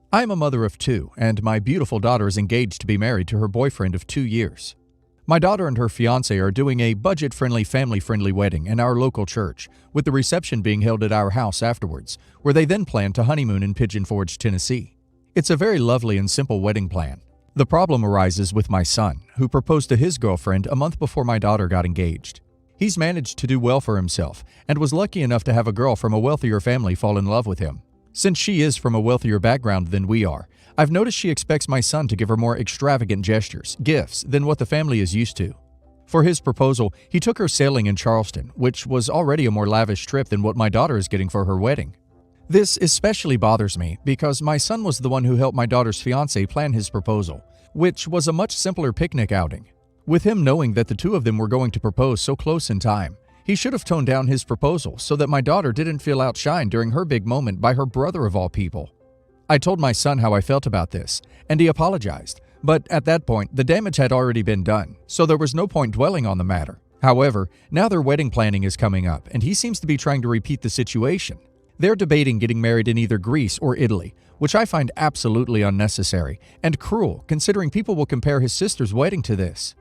I am a mother of two, and my beautiful daughter is engaged to be married to her boyfriend of 2 years. My daughter and her fiancé are doing a budget-friendly, family-friendly wedding in our local church, with the reception being held at our house afterwards, where they then plan to honeymoon in Pigeon Forge, Tennessee. It's a very lovely and simple wedding plan. The problem arises with my son, who proposed to his girlfriend a month before my daughter got engaged. He's managed to do well for himself, and was lucky enough to have a girl from a wealthier family fall in love with him. Since she is from a wealthier background than we are, I've noticed she expects my son to give her more extravagant gestures, gifts, than what the family is used to. For his proposal, he took her sailing in Charleston, which was already a more lavish trip than what my daughter is getting for her wedding. This especially bothers me because my son was the one who helped my daughter's fiancé plan his proposal, which was a much simpler picnic outing. With him knowing that the two of them were going to propose so close in time, he should have toned down his proposal so that my daughter didn't feel outshined during her big moment by her brother of all people. I told my son how I felt about this, and he apologized, but at that point, the damage had already been done, so there was no point dwelling on the matter. However, now their wedding planning is coming up, and he seems to be trying to repeat the situation. They're debating getting married in either Greece or Italy, which I find absolutely unnecessary and cruel considering people will compare his sister's wedding to this.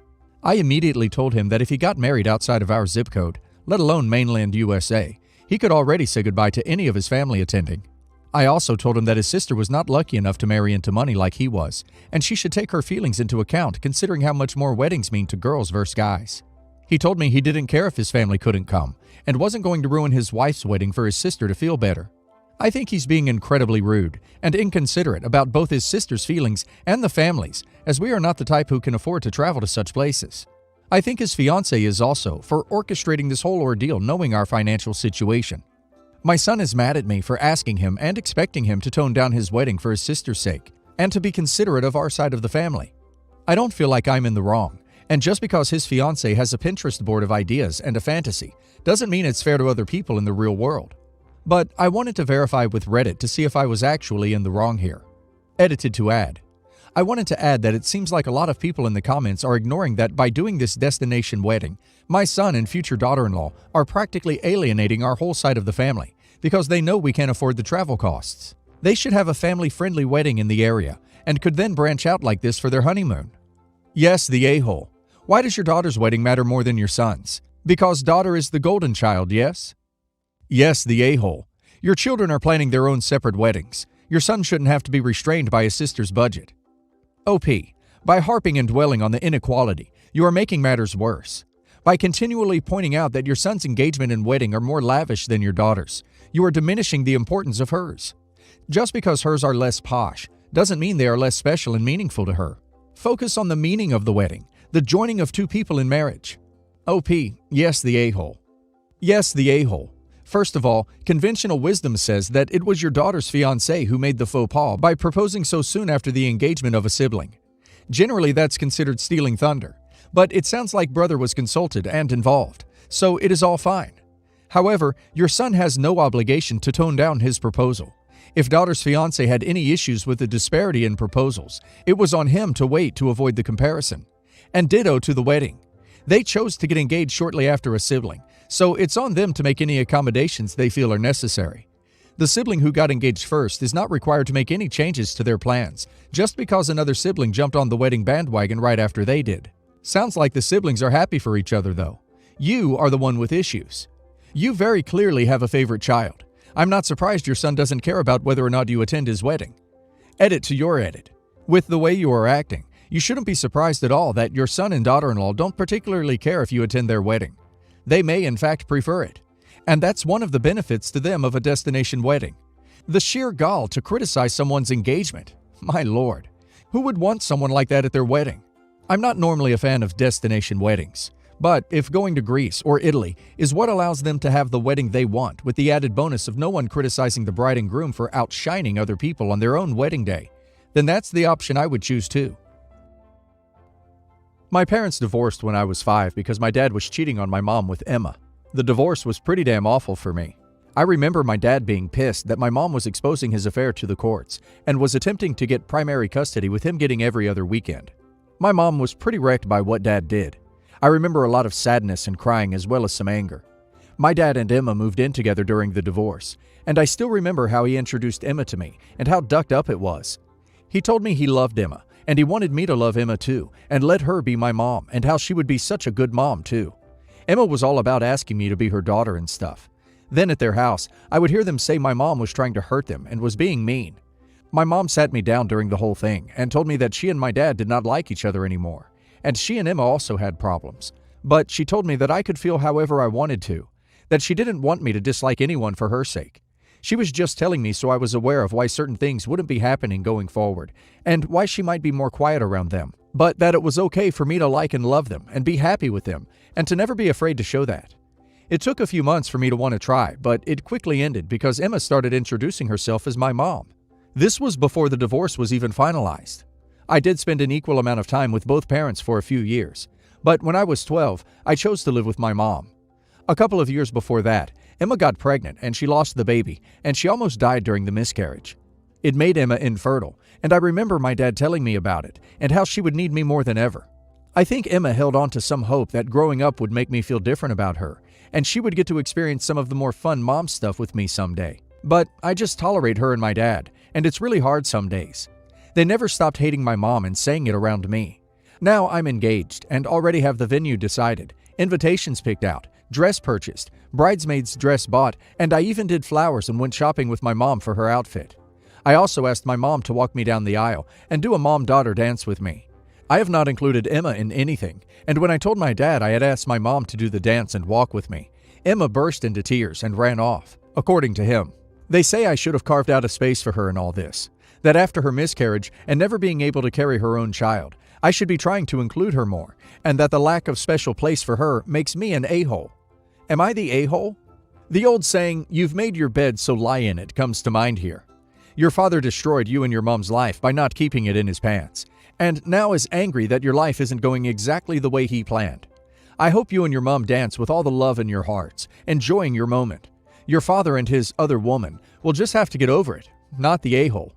I immediately told him that if he got married outside of our zip code, let alone mainland USA, he could already say goodbye to any of his family attending. I also told him that his sister was not lucky enough to marry into money like he was, and she should take her feelings into account considering how much more weddings mean to girls versus guys. He told me he didn't care if his family couldn't come, and wasn't going to ruin his wife's wedding for his sister to feel better. I think he's being incredibly rude and inconsiderate about both his sister's feelings and the family's, as we are not the type who can afford to travel to such places. I think his fiancé is also for orchestrating this whole ordeal knowing our financial situation. My son is mad at me for asking him and expecting him to tone down his wedding for his sister's sake, and to be considerate of our side of the family. I don't feel like I'm in the wrong, and just because his fiancé has a Pinterest board of ideas and a fantasy doesn't mean it's fair to other people in the real world. But I wanted to verify with Reddit to see if I was actually in the wrong here. Edited to add. I wanted to add that it seems like a lot of people in the comments are ignoring that by doing this destination wedding, my son and future daughter-in-law are practically alienating our whole side of the family because they know we can't afford the travel costs. They should have a family-friendly wedding in the area and could then branch out like this for their honeymoon. Yes, the a-hole. Why does your daughter's wedding matter more than your son's? Because daughter is the golden child, yes? Yes, the a-hole. Your children are planning their own separate weddings. Your son shouldn't have to be restrained by his sister's budget. OP. By harping and dwelling on the inequality, you are making matters worse. By continually pointing out that your son's engagement and wedding are more lavish than your daughter's, you are diminishing the importance of hers. Just because hers are less posh doesn't mean they are less special and meaningful to her. Focus on the meaning of the wedding, the joining of two people in marriage. OP. Yes, the a-hole. Yes, the a-hole. First of all, conventional wisdom says that it was your daughter's fiancé who made the faux pas by proposing so soon after the engagement of a sibling. Generally, that's considered stealing thunder, but it sounds like brother was consulted and involved, so it is all fine. However, your son has no obligation to tone down his proposal. If daughter's fiancé had any issues with the disparity in proposals, it was on him to wait to avoid the comparison. And ditto to the wedding. They chose to get engaged shortly after a sibling, so it's on them to make any accommodations they feel are necessary. The sibling who got engaged first is not required to make any changes to their plans, just because another sibling jumped on the wedding bandwagon right after they did. Sounds like the siblings are happy for each other though. You are the one with issues. You very clearly have a favorite child. I'm not surprised your son doesn't care about whether or not you attend his wedding. Edit to your edit. With the way you are acting, you shouldn't be surprised at all that your son and daughter-in-law don't particularly care if you attend their wedding. They may in fact prefer it. And that's one of the benefits to them of a destination wedding. The sheer gall to criticize someone's engagement. My lord. Who would want someone like that at their wedding? I'm not normally a fan of destination weddings. But if going to Greece or Italy is what allows them to have the wedding they want with the added bonus of no one criticizing the bride and groom for outshining other people on their own wedding day, then that's the option I would choose too. My parents divorced when I was 5 because my dad was cheating on my mom with Emma. The divorce was pretty damn awful for me. I remember my dad being pissed that my mom was exposing his affair to the courts and was attempting to get primary custody with him getting every other weekend. My mom was pretty wrecked by what dad did. I remember a lot of sadness and crying as well as some anger. My dad and Emma moved in together during the divorce, and I still remember how he introduced Emma to me and how ducked up it was. He told me he loved Emma, and he wanted me to love Emma too, and let her be my mom, and how she would be such a good mom too. Emma was all about asking me to be her daughter and stuff. Then at their house, I would hear them say my mom was trying to hurt them and was being mean. My mom sat me down during the whole thing and told me that she and my dad did not like each other anymore, and she and Emma also had problems. But she told me that I could feel however I wanted to, that she didn't want me to dislike anyone for her sake. She was just telling me so I was aware of why certain things wouldn't be happening going forward, and why she might be more quiet around them, but that it was okay for me to like and love them and be happy with them, and to never be afraid to show that. It took a few months for me to want to try, but it quickly ended because Emma started introducing herself as my mom. This was before the divorce was even finalized. I did spend an equal amount of time with both parents for a few years, but when I was 12, I chose to live with my mom. A couple of years before that, Emma got pregnant and she lost the baby, and she almost died during the miscarriage. It made Emma infertile, and I remember my dad telling me about it and how she would need me more than ever. I think Emma held on to some hope that growing up would make me feel different about her, and she would get to experience some of the more fun mom stuff with me someday. But I just tolerate her and my dad, and it's really hard some days. They never stopped hating my mom and saying it around me. Now I'm engaged and already have the venue decided, invitations picked out, dress purchased, bridesmaid's dress bought, and I even did flowers and went shopping with my mom for her outfit. I also asked my mom to walk me down the aisle and do a mom-daughter dance with me. I have not included Emma in anything, and when I told my dad I had asked my mom to do the dance and walk with me, Emma burst into tears and ran off, according to him. They say I should have carved out a space for her in all this, that after her miscarriage and never being able to carry her own child, I should be trying to include her more, and that the lack of special place for her makes me an a-hole. Am I the a-hole? The old saying, "You've made your bed, so lie in it," comes to mind here. Your father destroyed you and your mom's life by not keeping it in his pants, and now is angry that your life isn't going exactly the way he planned. I hope you and your mom dance with all the love in your hearts, enjoying your moment. Your father and his other woman will just have to get over it, not the a-hole.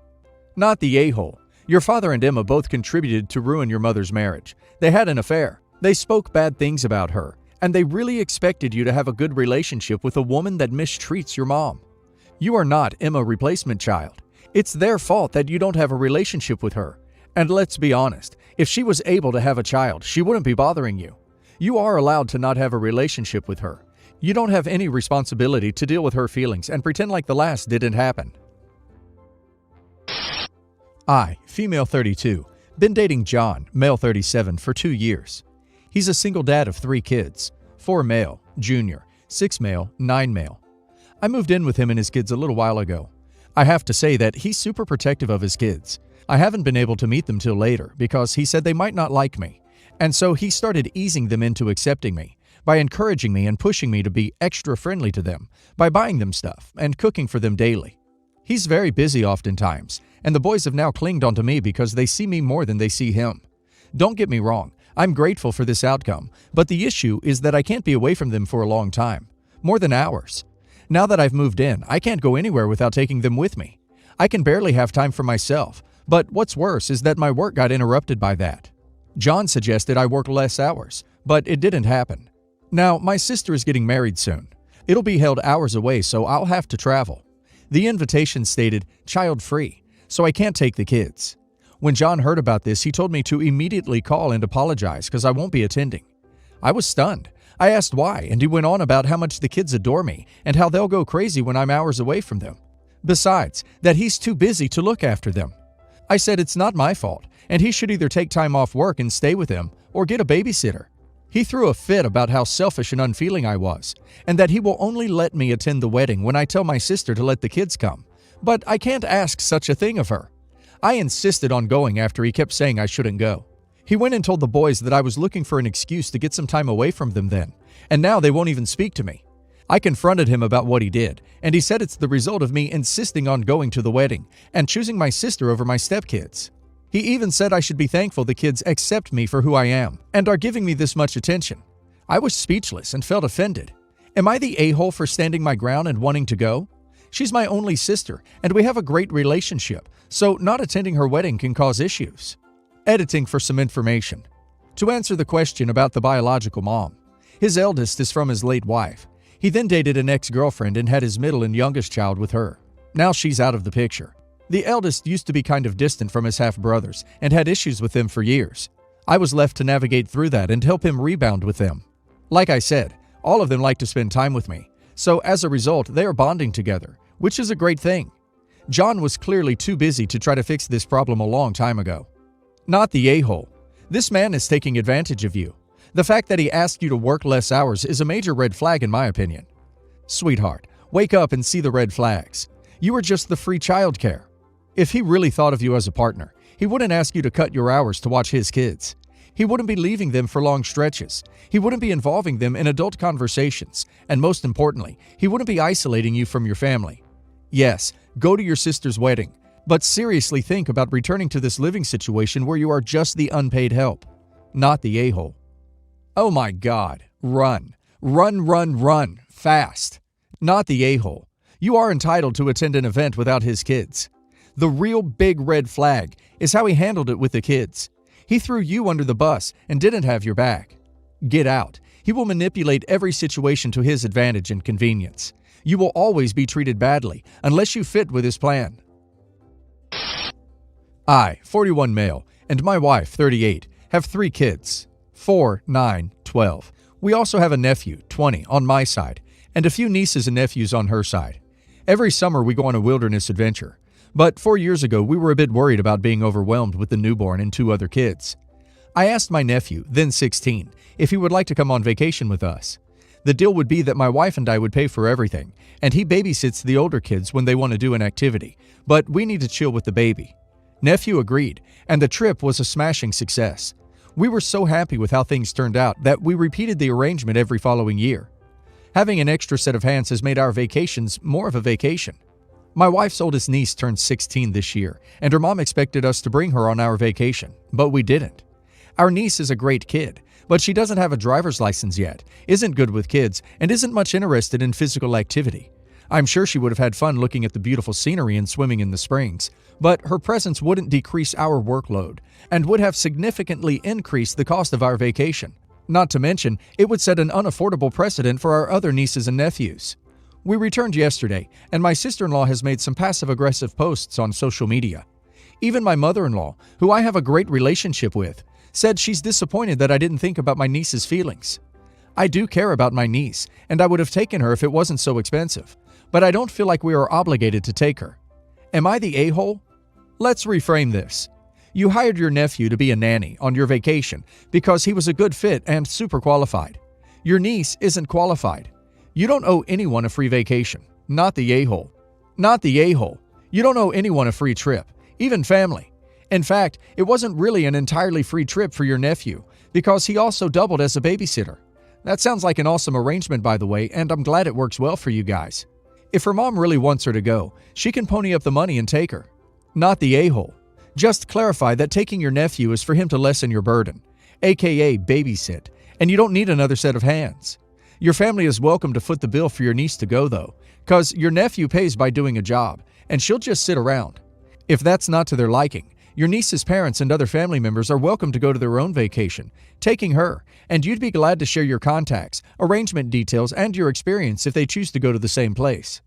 Not the a-hole. Your father and Emma both contributed to ruin your mother's marriage. They had an affair. They spoke bad things about her, and they really expected you to have a good relationship with a woman that mistreats your mom. You are not Emma replacement child. It's their fault that you don't have a relationship with her. And let's be honest, if she was able to have a child, she wouldn't be bothering you. You are allowed to not have a relationship with her. You don't have any responsibility to deal with her feelings and pretend like the last didn't happen. I, female 32, been dating John, male 37, for 2 years. He's a single dad of 3 kids, 4 male, junior, 6 male, 9 male. I moved in with him and his kids a little while ago. I have to say that he's super protective of his kids. I haven't been able to meet them till later because he said they might not like me. And so he started easing them into accepting me by encouraging me and pushing me to be extra friendly to them, by buying them stuff and cooking for them daily. He's very busy oftentimes, and the boys have now clinged onto me because they see me more than they see him. Don't get me wrong, I'm grateful for this outcome, but the issue is that I can't be away from them for a long time, more than hours. Now that I've moved in, I can't go anywhere without taking them with me. I can barely have time for myself, but what's worse is that my work got interrupted by that. John suggested I work less hours, but it didn't happen. Now, my sister is getting married soon. It'll be held hours away, so I'll have to travel. The invitation stated child-free, so I can't take the kids. When John heard about this, he told me to immediately call and apologize because I won't be attending. I was stunned. I asked why, and he went on about how much the kids adore me and how they'll go crazy when I'm hours away from them. Besides, that he's too busy to look after them. I said it's not my fault, and he should either take time off work and stay with them or get a babysitter. He threw a fit about how selfish and unfeeling I was, and that he will only let me attend the wedding when I tell my sister to let the kids come. But I can't ask such a thing of her. I insisted on going after he kept saying I shouldn't go. He went and told the boys that I was looking for an excuse to get some time away from them then, and now they won't even speak to me. I confronted him about what he did, and he said it's the result of me insisting on going to the wedding and choosing my sister over my stepkids. He even said I should be thankful the kids accept me for who I am and are giving me this much attention. I was speechless and felt offended. Am I the a-hole for standing my ground and wanting to go? She's my only sister, and we have a great relationship, so not attending her wedding can cause issues. Editing for some information. To answer the question about the biological mom, his eldest is from his late wife. He then dated an ex-girlfriend and had his middle and youngest child with her. Now she's out of the picture. The eldest used to be kind of distant from his half-brothers and had issues with them for years. I was left to navigate through that and help him rebound with them. Like I said, all of them like to spend time with me, so as a result, they are bonding together, which is a great thing. John was clearly too busy to try to fix this problem a long time ago. Not the a-hole. This man is taking advantage of you. The fact that he asked you to work less hours is a major red flag in my opinion. Sweetheart, wake up and see the red flags. You are just the free childcare. If he really thought of you as a partner, he wouldn't ask you to cut your hours to watch his kids. He wouldn't be leaving them for long stretches. He wouldn't be involving them in adult conversations. And most importantly, he wouldn't be isolating you from your family. Yes, go to your sister's wedding, but seriously think about returning to this living situation where you are just the unpaid help, not the a-hole. Oh my God, run. Run, run, run, fast. Not the a-hole. You are entitled to attend an event without his kids. The real big red flag is how he handled it with the kids. He threw you under the bus and didn't have your back. Get out. He will manipulate every situation to his advantage and convenience. You will always be treated badly unless you fit with his plan. I, 41 male, and my wife, 38, have 3 kids, 4, 9, 12. We also have a nephew, 20, on my side, and a few nieces and nephews on her side. Every summer we go on a wilderness adventure. But 4 years ago, we were a bit worried about being overwhelmed with the newborn and 2 other kids. I asked my nephew, then 16, if he would like to come on vacation with us. The deal would be that my wife and I would pay for everything, and he babysits the older kids when they want to do an activity, but we need to chill with the baby. Nephew agreed, and the trip was a smashing success. We were so happy with how things turned out that we repeated the arrangement every following year. Having an extra set of hands has made our vacations more of a vacation. My wife's oldest niece turned 16 this year, and her mom expected us to bring her on our vacation, but we didn't. Our niece is a great kid, but she doesn't have a driver's license yet, isn't good with kids, and isn't much interested in physical activity. I'm sure she would have had fun looking at the beautiful scenery and swimming in the springs, but her presence wouldn't decrease our workload and would have significantly increased the cost of our vacation. Not to mention, it would set an unaffordable precedent for our other nieces and nephews. We returned yesterday, and my sister-in-law has made some passive-aggressive posts on social media. Even my mother-in-law, who I have a great relationship with, said she's disappointed that I didn't think about my niece's feelings. I do care about my niece, and I would have taken her if it wasn't so expensive, but I don't feel like we are obligated to take her. Am I the a-hole? Let's reframe this. You hired your nephew to be a nanny on your vacation because he was a good fit and super qualified. Your niece isn't qualified. You don't owe anyone a free vacation, not the a-hole. Not the a-hole. You don't owe anyone a free trip, even family. In fact, it wasn't really an entirely free trip for your nephew because he also doubled as a babysitter. That sounds like an awesome arrangement, by the way, and I'm glad it works well for you guys. If her mom really wants her to go, she can pony up the money and take her. Not the a-hole. Just clarify that taking your nephew is for him to lessen your burden, aka babysit, and you don't need another set of hands. Your family is welcome to foot the bill for your niece to go though, cause your nephew pays by doing a job, and she'll just sit around. If that's not to their liking, your niece's parents and other family members are welcome to go to their own vacation, taking her, and you'd be glad to share your contacts, arrangement details, and your experience if they choose to go to the same place.